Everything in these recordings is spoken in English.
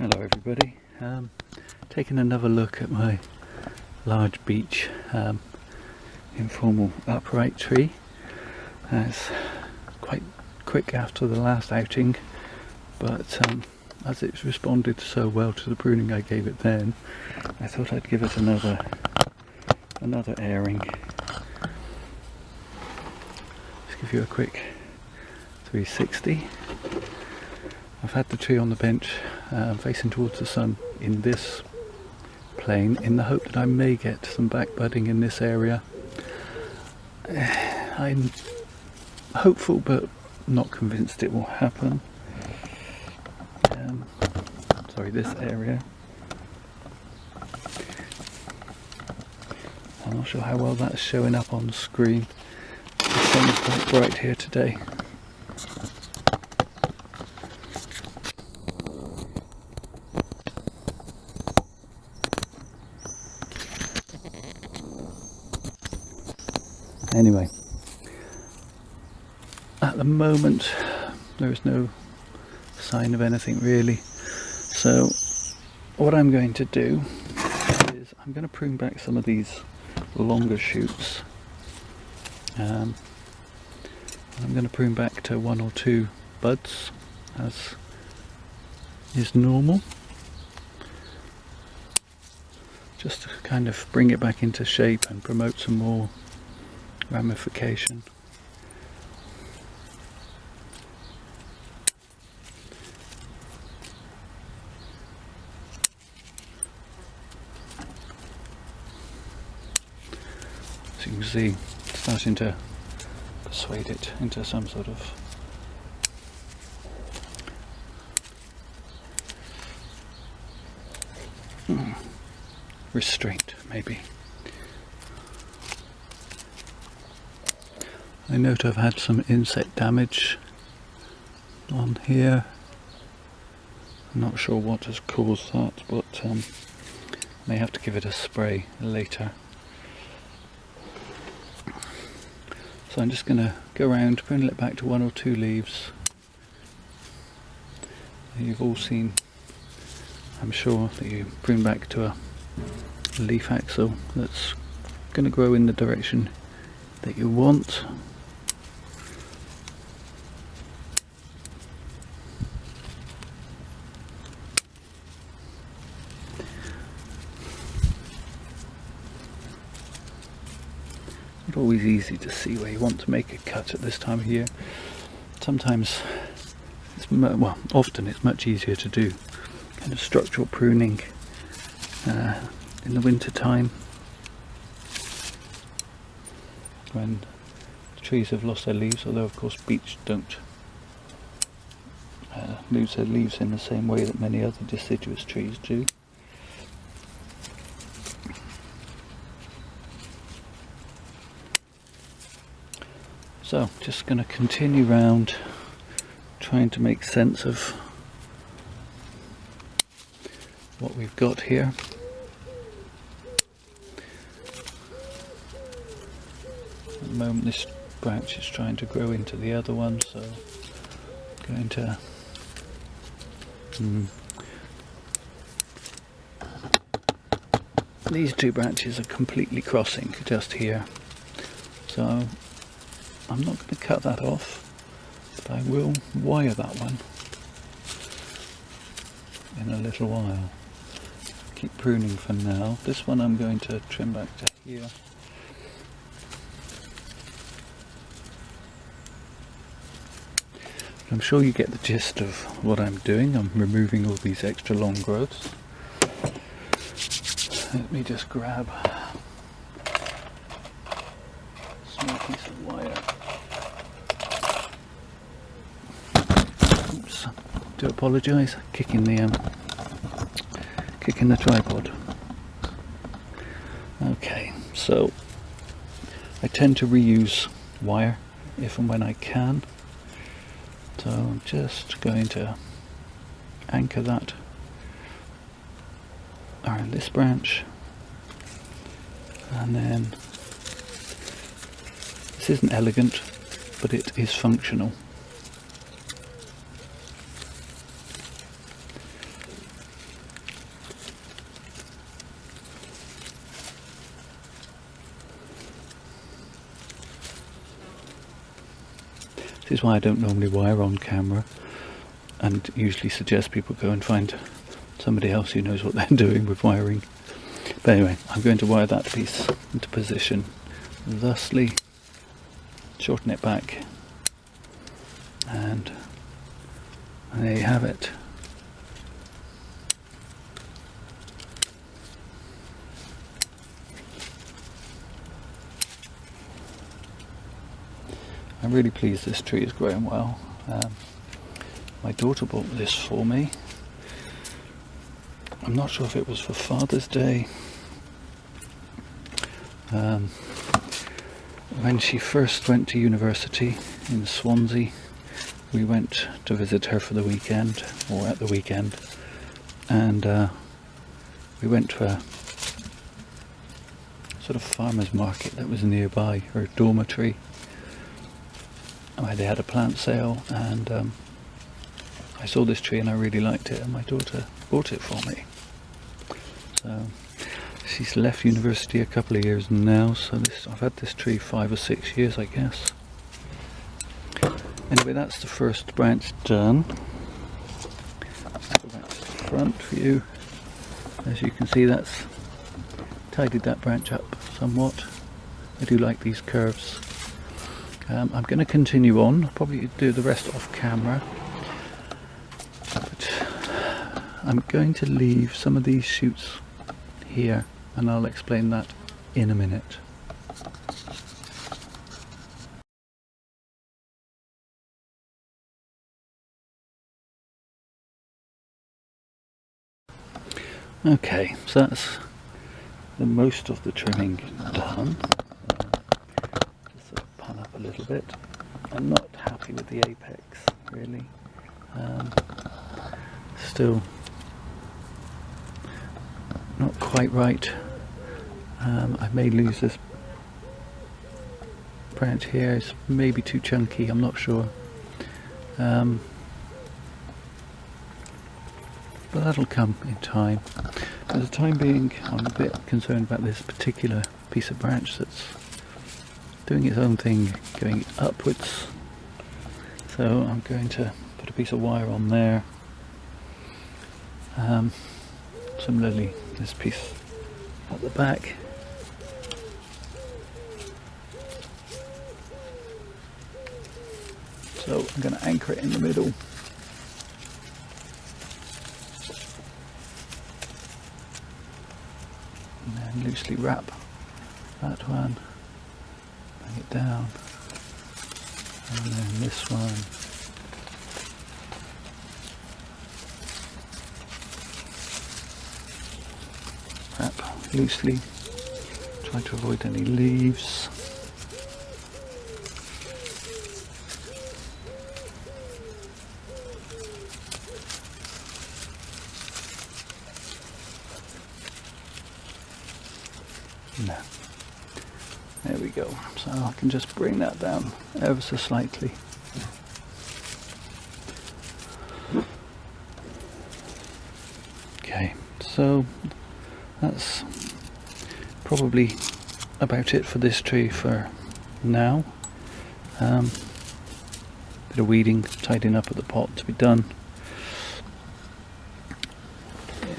Hello everybody, taking another look at my large beech informal upright tree. It's quite quick after the last outing, but as it's responded so well to the pruning I gave it then, I thought I'd give it another airing. Just give you a quick 360. I've had the tree on the bench facing towards the sun in this plane in the hope that I may get some back budding in this area. I'm hopeful but not convinced it will happen. Sorry, this area. I'm not sure how well that's showing up on the screen. The sun is quite bright here today. Anyway, at the moment there is no sign of anything really, so what I'm going to do is I'm going to prune back some of these longer shoots. I'm going to prune back to 1 or 2 buds as is normal, just to kind of bring it back into shape and promote some more ramification. As you can see, starting to persuade it into some sort of restraint, maybe. I note I've had some insect damage on here. I'm not sure what has caused that, but may have to give it a spray later. So I'm just going to go around, prune it back to 1 or 2 leaves. You've all seen, I'm sure, that you prune back to a leaf axil that's going to grow in the direction that you want. Not always easy to see where you want to make a cut at this time of year. Sometimes, often it's much easier to do kind of structural pruning in the winter time, when the trees have lost their leaves, although of course beech don't lose their leaves in the same way that many other deciduous trees do. So just going to continue round trying to make sense of what we've got here. At the moment this branch is trying to grow into the other one, so I'm going to these 2 branches are completely crossing just here, so I'm not going to cut that off, but I will wire that one in a little while. Keep pruning for now. This one I'm going to trim back to here. I'm sure you get the gist of what I'm doing. I'm removing all these extra long growths. Let me just grab a small piece of wire. Oops, do apologise, kicking the tripod. Okay, so I tend to reuse wire if and when I can. So I'm just going to anchor that around this branch, and then this isn't elegant, but it is functional. This is why I don't normally wire on camera, and usually suggest people go and find somebody else who knows what they're doing with wiring. But anyway, I'm going to wire that piece into position, thusly shorten it back, and there you have it. I'm really pleased this tree is growing well. My daughter bought this for me. I'm not sure if it was for Father's Day. When she first went to university in Swansea, we went to visit her for the weekend, or at the weekend, and we went to a sort of farmer's market that was nearby her dormitory, where they had a plant sale, and I saw this tree and I really liked it, and my daughter bought it for me. So she's left university a couple of years now, so I've had this tree 5 or 6 years, I guess. Anyway, that's the first branch done. Go back to the front view. As you can see, that's tidied that branch up somewhat. I do like these curves. I'm going to continue on, I'll probably do the rest off camera, but I'm going to leave some of these shoots here, and I'll explain that in a minute. Okay, so that's the most of the trimming done. Just sort of pan up a little bit. I'm not happy with the apex, really. Still not quite right. I may lose this branch here. It's maybe too chunky, I'm not sure. But that'll come in time. For the time being, I'm a bit concerned about this particular piece of branch that's doing its own thing, going upwards. So I'm going to put a piece of wire on there. Similarly, this piece at the back. So I'm going to anchor it in the middle. And then loosely wrap that one, bring it down, and then this one. Wrap loosely, try to avoid any leaves. No. There we go. So I can just bring that down ever so slightly. Okay, so that's probably about it for this tree for now. Bit of weeding, tidying up at the pot to be done.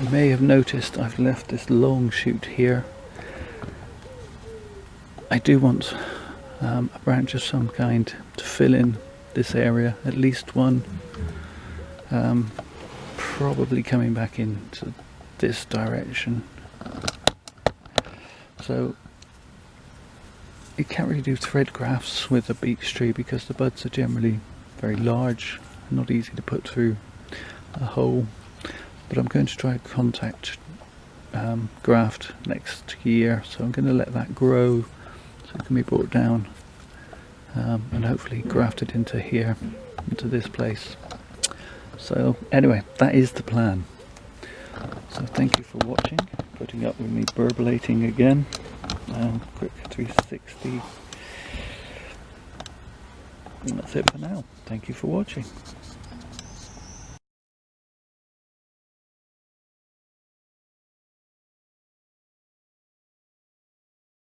You may have noticed I've left this long shoot here. I do want a branch of some kind to fill in this area, at least one, probably coming back into this direction. So you can't really do thread grafts with a beech tree because the buds are generally very large, not easy to put through a hole, but I'm going to try a contact graft next year, so I'm going to let that grow. It can be brought down and hopefully grafted into here, into this place. So anyway, that is the plan. So thank you for watching, putting up with me burblating again. Quick 360. And that's it for now. Thank you for watching.